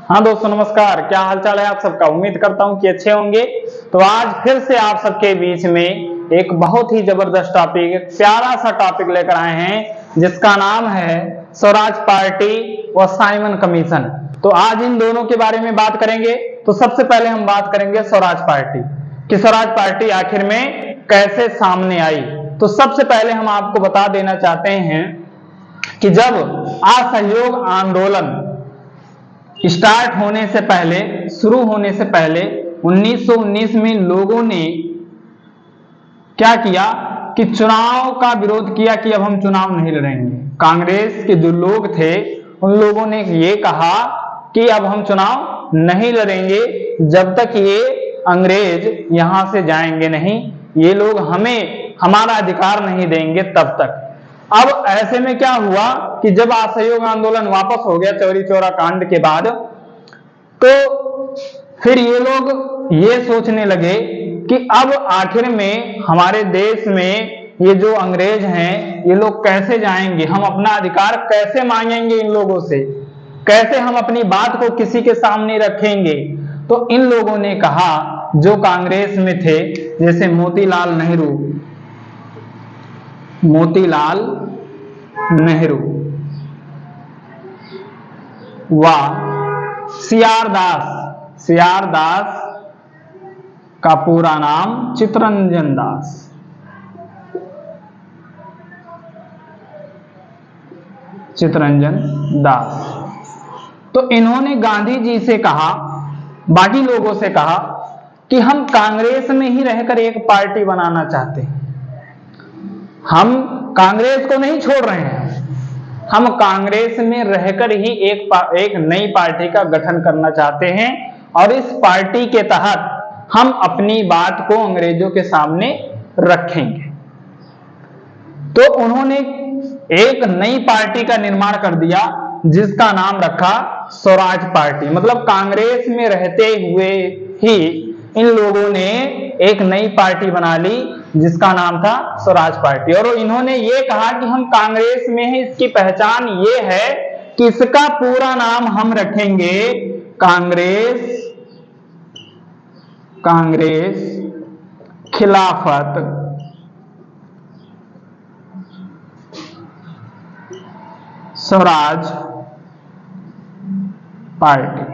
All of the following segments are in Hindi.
हाँ दोस्तों नमस्कार, क्या हालचाल है आप सबका। उम्मीद करता हूँ कि अच्छे होंगे। तो आज फिर से आप सबके बीच में एक बहुत ही जबरदस्त टॉपिक, एक प्यारा सा टॉपिक लेकर आए हैं जिसका नाम है स्वराज पार्टी व साइमन कमीशन। तो आज इन दोनों के बारे में बात करेंगे। तो सबसे पहले हम बात करेंगे स्वराज पार्टी कि स्वराज पार्टी आखिर में कैसे सामने आई। तो सबसे पहले हम आपको बता देना चाहते हैं कि जब असहयोग आंदोलन स्टार्ट होने से पहले, शुरू होने से पहले 1919 में लोगों ने क्या किया कि चुनाव का विरोध किया कि अब हम चुनाव नहीं लड़ेंगे। कांग्रेस के जो लोग थे उन लोगों ने ये कहा कि अब हम चुनाव नहीं लड़ेंगे जब तक ये अंग्रेज यहां से जाएंगे नहीं, ये लोग हमें हमारा अधिकार नहीं देंगे तब तक। अब ऐसे में क्या हुआ कि जब असहयोग आंदोलन वापस हो गया चौरी चौरा कांड के बाद, तो फिर ये लोग ये सोचने लगे कि अब आखिर में हमारे देश में ये जो अंग्रेज हैं ये लोग कैसे जाएंगे, हम अपना अधिकार कैसे मांगेंगे इन लोगों से, कैसे हम अपनी बात को किसी के सामने रखेंगे। तो इन लोगों ने कहा, जो कांग्रेस में थे जैसे मोतीलाल नेहरू व सीआर दास का पूरा नाम चित्तरंजन दास। तो इन्होंने गांधी जी से कहा, बाकी लोगों से कहा कि हम कांग्रेस में ही रहकर एक पार्टी बनाना चाहते हैं, हम कांग्रेस को नहीं छोड़ रहे हैं, हम कांग्रेस में रहकर ही एक नई पार्टी का गठन करना चाहते हैं और इस पार्टी के तहत हम अपनी बात को अंग्रेजों के सामने रखेंगे। तो उन्होंने एक नई पार्टी का निर्माण कर दिया जिसका नाम रखा स्वराज पार्टी। मतलब कांग्रेस में रहते हुए ही इन लोगों ने एक नई पार्टी बना ली जिसका नाम था स्वराज पार्टी। और इन्होंने ये कहा कि हम कांग्रेस में हैं, इसकी पहचान ये है कि इसका पूरा नाम हम रखेंगे कांग्रेस खिलाफत स्वराज पार्टी।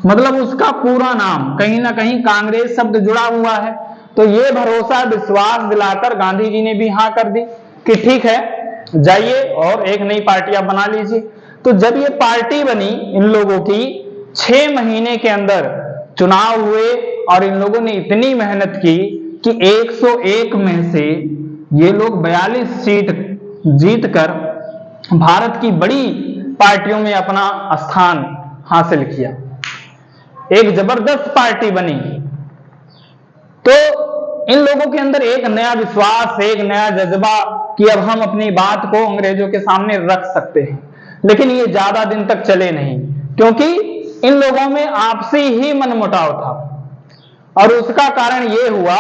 मतलब उसका पूरा नाम, कहीं ना कहीं कांग्रेस शब्द जुड़ा हुआ है। तो ये भरोसा विश्वास दिलाकर गांधी जी ने भी हाँ कर दी कि ठीक है, जाइए और एक नई पार्टी आप बना लीजिए। तो जब ये पार्टी बनी, इन लोगों की 6 महीने के अंदर चुनाव हुए और इन लोगों ने इतनी मेहनत की कि 101 में से ये लोग 42 सीट जीतकर भारत की बड़ी पार्टियों में अपना स्थान हासिल किया। एक जबरदस्त पार्टी बनी। तो इन लोगों के अंदर एक नया विश्वास, एक नया जज्बा कि अब हम अपनी बात को अंग्रेजों के सामने रख सकते हैं। लेकिन ये ज्यादा दिन तक चले नहीं, क्योंकि इन लोगों में आपसी ही मनमुटाव था। और उसका कारण ये हुआ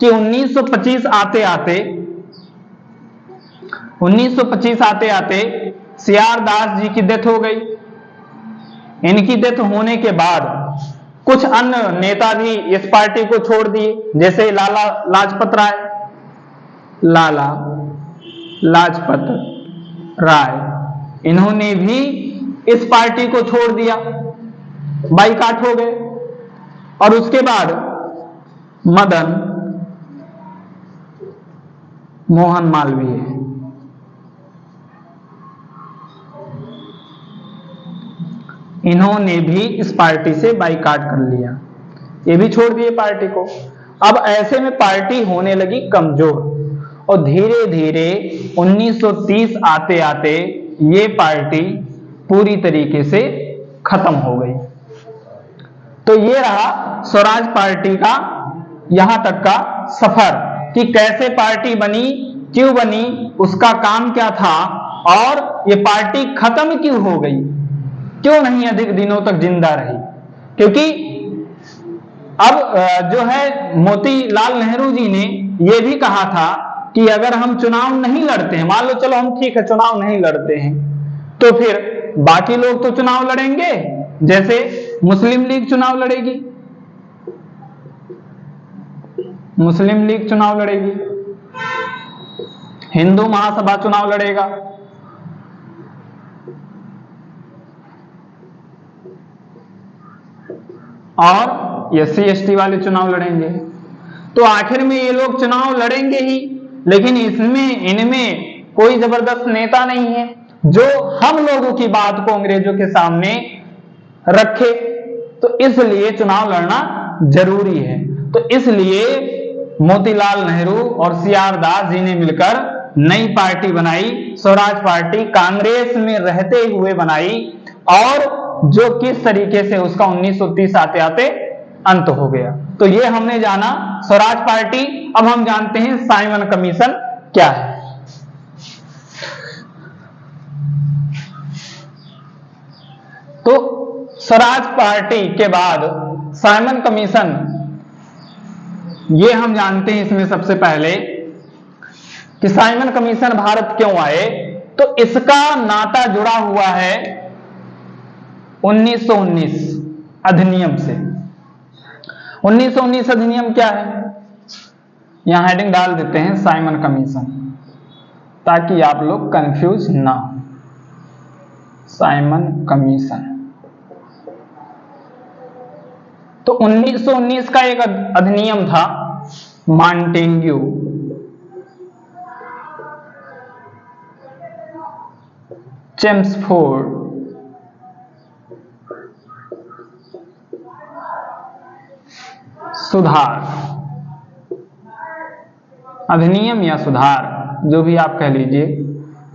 कि 1925 आते आते सीआर दास जी की डेथ हो गई। इनकी डेथ होने के बाद कुछ अन्य नेता भी इस पार्टी को छोड़ दिए, जैसे लाला लाजपत राय, इन्होंने भी इस पार्टी को छोड़ दिया, बाइकाट हो गए। और उसके बाद मदन मोहन मालवीय, इन्होंने भी इस पार्टी से बाइकाट कर लिया, ये भी छोड़ दिए पार्टी को। अब ऐसे में पार्टी होने लगी कमजोर और धीरे धीरे 1930 आते आते ये पार्टी पूरी तरीके से खत्म हो गई। तो ये रहा स्वराज पार्टी का यहां तक का सफर कि कैसे पार्टी बनी, क्यों बनी, उसका काम क्या था और ये पार्टी खत्म क्यों हो गई, क्यों नहीं अधिक दिनों तक जिंदा रही। क्योंकि अब जो है मोतीलाल नेहरू जी ने यह भी कहा था कि अगर हम चुनाव नहीं लड़ते हैं, मान लो चलो हम ठीक है चुनाव नहीं लड़ते हैं, तो फिर बाकी लोग तो चुनाव लड़ेंगे, जैसे मुस्लिम लीग चुनाव लड़ेगी, मुस्लिम लीग चुनाव लड़ेगी, हिंदू महासभा चुनाव लड़ेगा, और SC/ST वाले चुनाव लड़ेंगे। तो आखिर में ये लोग चुनाव लड़ेंगे ही, लेकिन इनमें कोई जबरदस्त नेता नहीं है जो हम लोगों की बात को अंग्रेजों के सामने रखे। तो इसलिए चुनाव लड़ना जरूरी है। तो इसलिए मोतीलाल नेहरू और CR दास जी ने मिलकर नई पार्टी बनाई, स्वराज पार्टी, कांग्रेस में रहते हुए बनाई, और जो किस तरीके से उसका 1930 आते आते अंत हो गया। तो ये हमने जाना स्वराज पार्टी। अब हम जानते हैं साइमन कमीशन क्या है। तो स्वराज पार्टी के बाद साइमन कमीशन, ये हम जानते हैं इसमें सबसे पहले कि साइमन कमीशन भारत क्यों आए। तो इसका नाता जुड़ा हुआ है 1919 अधिनियम से। 1919 अधिनियम क्या है, यहां हेडिंग डाल देते हैं साइमन कमीशन, ताकि आप लोग कंफ्यूज ना हो। साइमन कमीशन तो 1919 का एक अधिनियम था, मॉन्टेग्यू, चेम्सफोर्ड, सुधार अधिनियम या सुधार, जो भी आप कह लीजिए।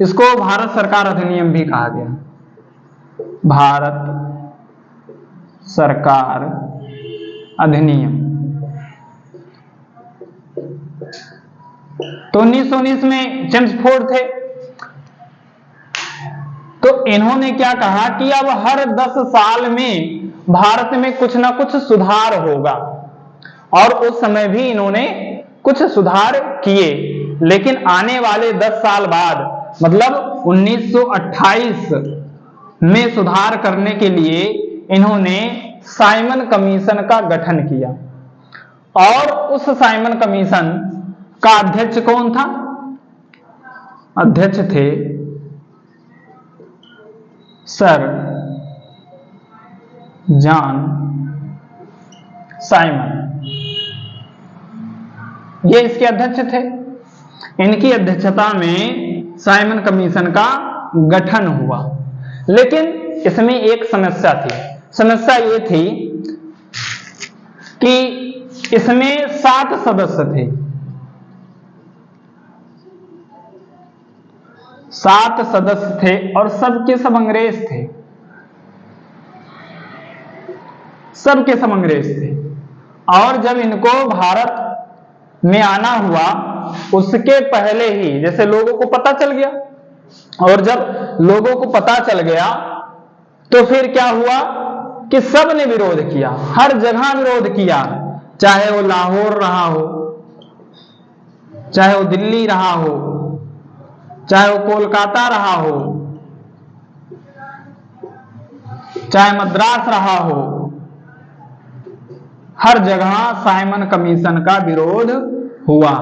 इसको भारत सरकार अधिनियम भी कहा गया, भारत सरकार अधिनियम। तो 1919 में चेम्सफोर्ड थे। तो इन्होंने क्या कहा कि अब हर 10 साल में भारत में कुछ ना कुछ सुधार होगा, और उस समय भी इन्होंने कुछ सुधार किए। लेकिन आने वाले 10 साल बाद, मतलब 1928 में सुधार करने के लिए इन्होंने साइमन कमीशन का गठन किया। और उस साइमन कमीशन का अध्यक्ष कौन था? अध्यक्ष थे सर जॉन साइमन। ये इसके अध्यक्ष थे। इनकी अध्यक्षता में साइमन कमीशन का गठन हुआ। लेकिन इसमें एक समस्या थी। समस्या ये थी कि इसमें 7 सदस्य थे। 7 सदस्य थे और सबके सब अंग्रेज थे। सबके सब अंग्रेज थे। और जब इनको भारत में आना हुआ, उसके पहले ही जैसे लोगों को पता चल गया, और जब लोगों को पता चल गया तो फिर क्या हुआ कि सब ने विरोध किया, हर जगह विरोध किया। चाहे वो लाहौर रहा हो, चाहे वो दिल्ली रहा हो, चाहे वो कोलकाता रहा हो, चाहे मद्रास रहा हो, हर जगह साइमन कमीशन का विरोध हुआ।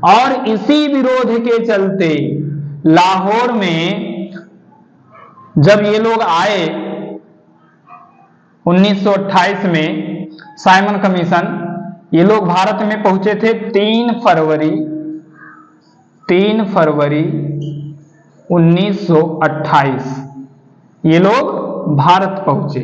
और इसी विरोध के चलते लाहौर में जब ये लोग आए 1928 में साइमन कमीशन, ये लोग भारत में पहुंचे थे 3 फरवरी 1928 ये लोग भारत पहुंचे।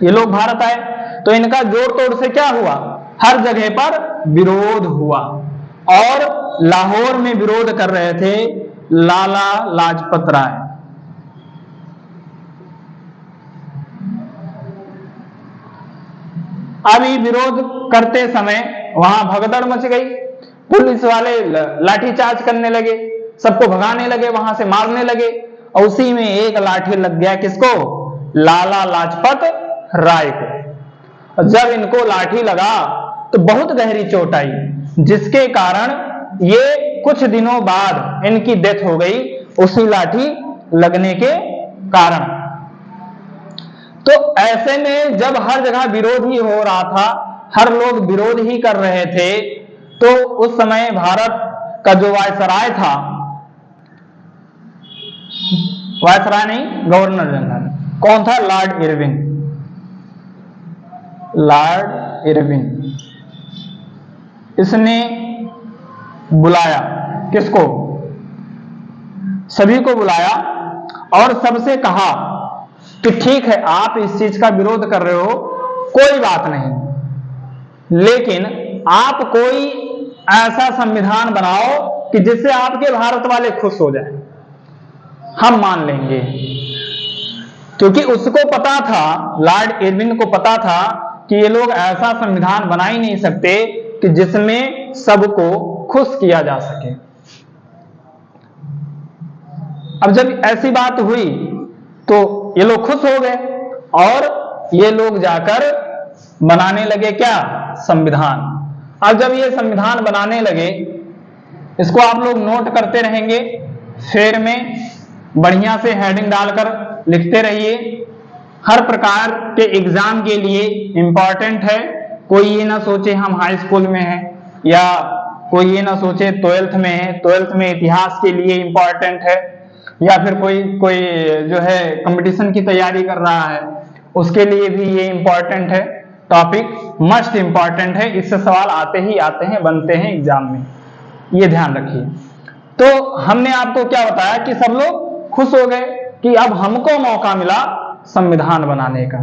ये लोग भारत आए तो इनका जोर तोड़ से क्या हुआ, हर जगह पर विरोध हुआ। और लाहौर में विरोध कर रहे थे लाला लाजपत राय। अभी विरोध करते समय वहां भगदड़ मच गई। पुलिस वाले लाठीचार्ज करने लगे, सबको भगाने लगे, वहां से मारने लगे। और उसी में एक लाठी लग गया किसको? लाला लाजपत राय को। और जब इनको लाठी लगा तो बहुत गहरी चोट आई, जिसके कारण ये कुछ दिनों बाद इनकी डेथ हो गई उसी लाठी लगने के कारण। तो ऐसे में जब हर जगह विरोध ही हो रहा था, हर लोग विरोध ही कर रहे थे, तो उस समय भारत का जो वायसराय था, वायसराय नहीं, गवर्नर जनरल कौन था? Lord Irwin. लॉर्ड इरविन इसने बुलाया किसको? सभी को बुलाया और सबसे कहा कि ठीक है, आप इस चीज का विरोध कर रहे हो, कोई बात नहीं, लेकिन आप कोई ऐसा संविधान बनाओ कि जिससे आपके भारत वाले खुश हो जाएं, हम मान लेंगे। क्योंकि उसको पता था, लॉर्ड इरविन को पता था कि ये लोग ऐसा संविधान बना ही नहीं सकते कि जिसमें सबको खुश किया जा सके। अब जब ऐसी बात हुई तो ये लोग खुश हो गए और ये लोग जाकर बनाने लगे क्या? संविधान। अब जब ये संविधान बनाने लगे, इसको आप लोग नोट करते रहेंगे, फेर में बढ़िया से हेडिंग डालकर लिखते रहिए। हर प्रकार के एग्जाम के लिए इंपॉर्टेंट है। कोई ये ना सोचे हम हाई स्कूल में हैं, या कोई ये ना सोचे 12th में है, 12th में इतिहास के लिए इंपॉर्टेंट है, या फिर कोई जो है कंपटीशन की तैयारी कर रहा है, उसके लिए भी ये इंपॉर्टेंट है। टॉपिक मस्ट इंपॉर्टेंट है, इससे सवाल आते ही आते हैं, बनते हैं एग्जाम में, ये ध्यान रखिए। तो हमने आपको क्या बताया कि सब लोग खुश हो गए कि अब हमको मौका मिला संविधान बनाने का।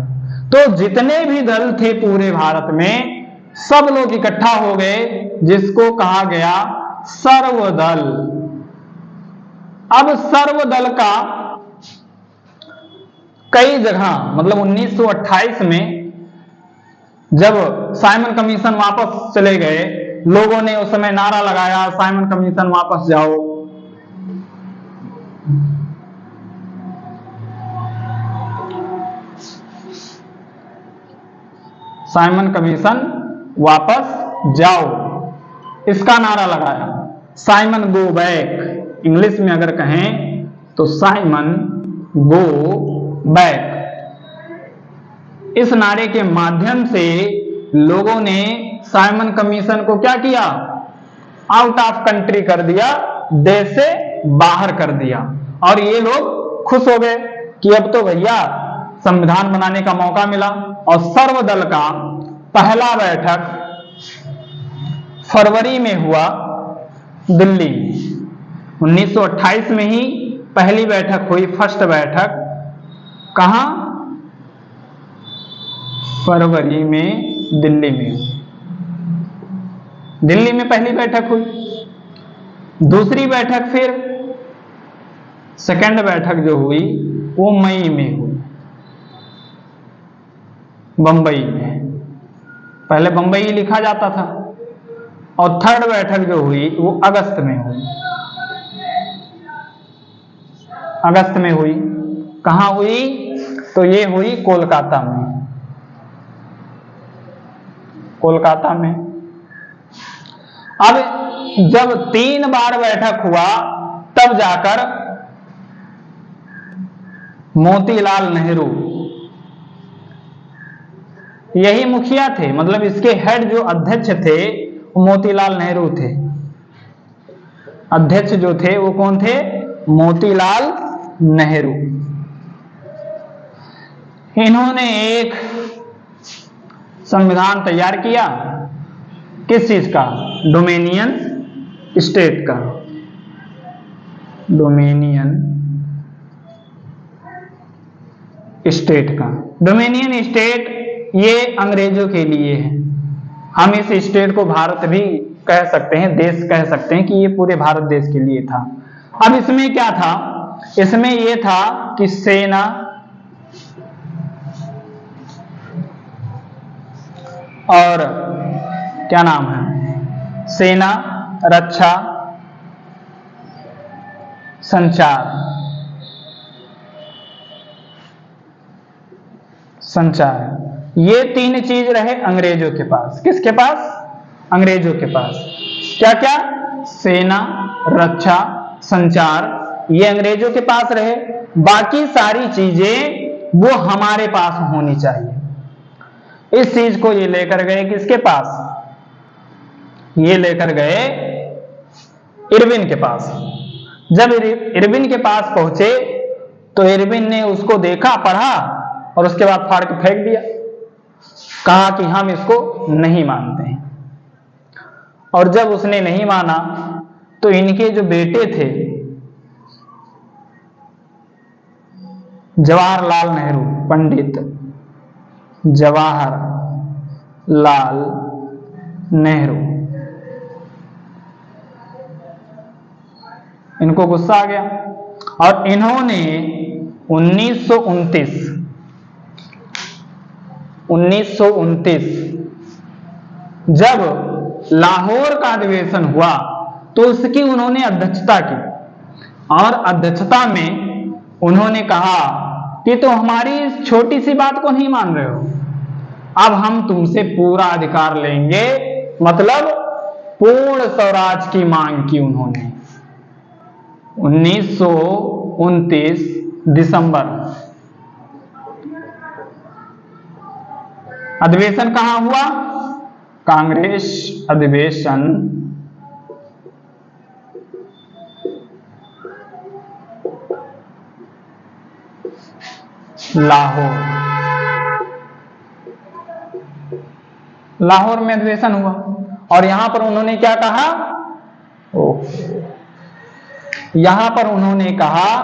तो जितने भी दल थे पूरे भारत में, सब लोग इकट्ठा हो गए, जिसको कहा गया सर्वदल। अब सर्वदल का कई जगह, मतलब 1928 में जब साइमन कमीशन वापस चले गए, लोगों ने उस समय नारा लगाया, साइमन कमीशन वापस जाओ। साइमन कमीशन वापस जाओ, इसका नारा लगाया। साइमन गो बैक, इंग्लिश में अगर कहें तो साइमन गो बैक। इस नारे के माध्यम से लोगों ने साइमन कमीशन को क्या किया? आउट ऑफ कंट्री कर दिया, देश से बाहर कर दिया। और ये लोग खुश हो गए कि अब तो भैया संविधान बनाने का मौका मिला। और सर्वदल का पहला बैठक फरवरी में हुआ दिल्ली। 1928 में ही पहली बैठक हुई, फर्स्ट बैठक। कहां? फरवरी में दिल्ली में। दिल्ली में पहली बैठक हुई। दूसरी बैठक फिर सेकंड बैठक जो हुई वो मई में हुई, बंबई में। पहले बंबई ही लिखा जाता था। और थर्ड बैठक जो हुई वो अगस्त में हुई। अगस्त में हुई। कहां हुई? तो ये हुई कोलकाता में। कोलकाता में। अब जब 3 बार बैठक हुआ, तब जाकर मोतीलाल नेहरू, यही मुखिया थे, मतलब इसके हेड जो अध्यक्ष थे वो मोतीलाल नेहरू थे। अध्यक्ष जो थे वो कौन थे? मोतीलाल नेहरू। इन्होंने एक संविधान तैयार किया। किस चीज का? डोमेनियन स्टेट का। डोमेनियन स्टेट का। डोमेनियन स्टेट ये अंग्रेजों के लिए है। हम इस स्टेट को भारत भी कह सकते हैं, देश कह सकते हैं कि ये पूरे भारत देश के लिए था। अब इसमें क्या था? इसमें ये था कि सेना और क्या नाम है, सेना, रक्षा, संचार, ये 3 चीज रहे अंग्रेजों के पास। किसके पास? अंग्रेजों के पास। क्या क्या? सेना, रक्षा, संचार ये अंग्रेजों के पास रहे, बाकी सारी चीजें वो हमारे पास होनी चाहिए। इस चीज को ये लेकर गए किसके पास? ये लेकर गए इरविन के पास। जब इरविन के पास पहुंचे तो इरविन ने उसको देखा, पढ़ा और उसके बाद फाड़ के फेंक दिया, कहा कि हम इसको नहीं मानते हैं। और जब उसने नहीं माना तो इनके जो बेटे थे जवाहरलाल नेहरू, पंडित जवाहरलाल नेहरू, इनको गुस्सा आ गया और इन्होंने 1929 जब लाहौर का अधिवेशन हुआ तो उसकी उन्होंने अध्यक्षता की और अध्यक्षता में उन्होंने कहा कि तो हमारी इस छोटी सी बात को नहीं मान रहे हो, अब हम तुमसे पूरा अधिकार लेंगे, मतलब पूर्ण स्वराज की मांग की उन्होंने। 1929 दिसंबर। अधिवेशन कहां हुआ? कांग्रेस अधिवेशन लाहौर में अधिवेशन हुआ और यहां पर उन्होंने क्या कहा? यहां पर उन्होंने कहा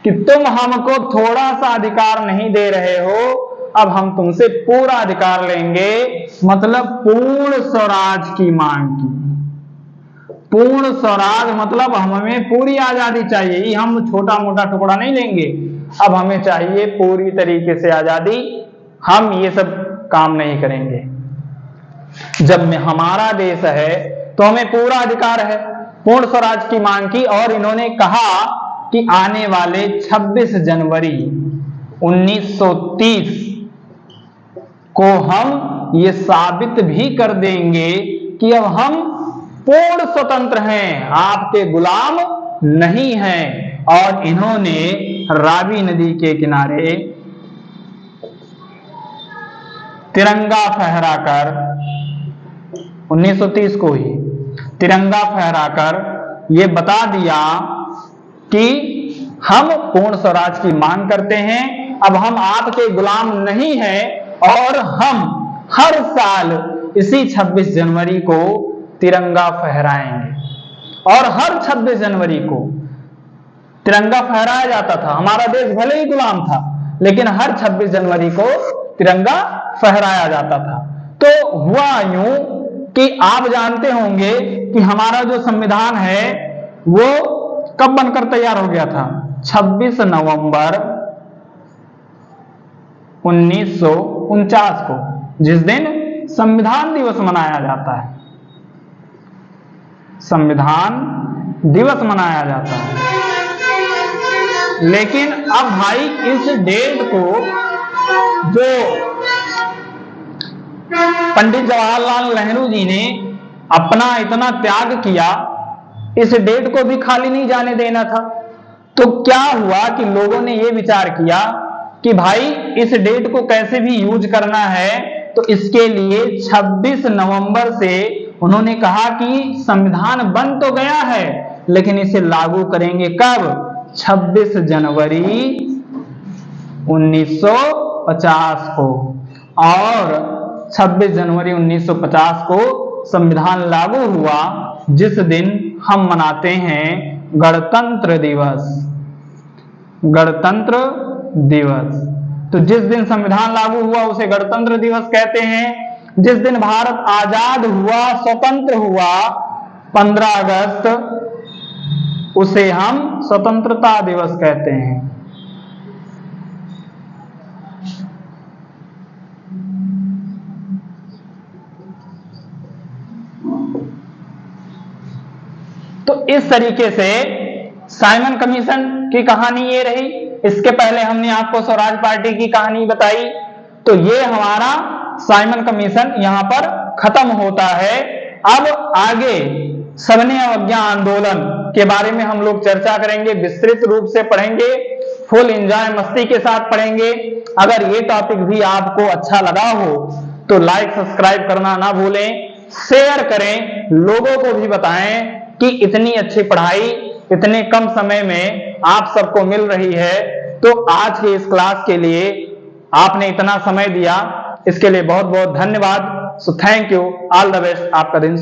कि तुम हमको थोड़ा सा अधिकार नहीं दे रहे हो, अब हम तुमसे पूरा अधिकार लेंगे, मतलब पूर्ण स्वराज की मांग की। पूर्ण स्वराज मतलब हमें पूरी आजादी चाहिए, हम छोटा मोटा टुकड़ा नहीं लेंगे, अब हमें चाहिए पूरी तरीके से आजादी, हम ये सब काम नहीं करेंगे। जब में हमारा देश है तो हमें पूरा अधिकार है। पूर्ण स्वराज की मांग की और इन्होंने कहा कि आने वाले 26 जनवरी 1930 को हम ये साबित भी कर देंगे कि अब हम पूर्ण स्वतंत्र हैं, आपके गुलाम नहीं हैं। और इन्होंने रावी नदी के किनारे तिरंगा फहराकर 1930 को ही तिरंगा फहराकर ये बता दिया कि हम पूर्ण स्वराज की मांग करते हैं, अब हम आपके गुलाम नहीं हैं और हम हर साल इसी 26 जनवरी को तिरंगा फहराएंगे। और हर 26 जनवरी को तिरंगा फहराया जाता था। हमारा देश भले ही गुलाम था लेकिन हर 26 जनवरी को तिरंगा फहराया जाता था। तो हुआ यूं कि आप जानते होंगे कि हमारा जो संविधान है वो कब बनकर तैयार हो गया था? 26 नवंबर 1949 को, जिस दिन संविधान दिवस मनाया जाता है। संविधान दिवस मनाया जाता है। लेकिन अब भाई इस डेट को जो पंडित जवाहरलाल नेहरू जी ने अपना इतना त्याग किया, इस डेट को भी खाली नहीं जाने देना था। तो क्या हुआ कि लोगों ने यह विचार किया कि भाई इस डेट को कैसे भी यूज करना है, तो इसके लिए 26 नवंबर से उन्होंने कहा कि संविधान बन तो गया है लेकिन इसे लागू करेंगे कब? 26 जनवरी 1950 को। और 26 जनवरी 1950 को संविधान लागू हुआ, जिस दिन हम मनाते हैं गणतंत्र दिवस। गणतंत्र दिवस, तो जिस दिन संविधान लागू हुआ उसे गणतंत्र दिवस कहते हैं। जिस दिन भारत आजाद हुआ, स्वतंत्र हुआ 15 अगस्त, उसे हम स्वतंत्रता दिवस कहते हैं। तो इस तरीके से साइमन कमीशन की कहानी ये रही। इसके पहले हमने आपको स्वराज पार्टी की कहानी बताई। तो ये हमारा साइमन कमीशन यहां पर खत्म होता है। अब आगे सविनय अवज्ञा आंदोलन के बारे में हम लोग चर्चा करेंगे, विस्तृत रूप से पढ़ेंगे, फुल एंजॉय मस्ती के साथ पढ़ेंगे। अगर ये टॉपिक भी आपको अच्छा लगा हो तो लाइक सब्सक्राइब करना ना भूलें, शेयर करें, लोगों को भी बताएं कि इतनी अच्छी पढ़ाई इतने कम समय में आप सबको मिल रही है। तो आज के इस क्लास के लिए आपने इतना समय दिया, इसके लिए बहुत बहुत धन्यवाद। So thank you, all the best, आपका दिन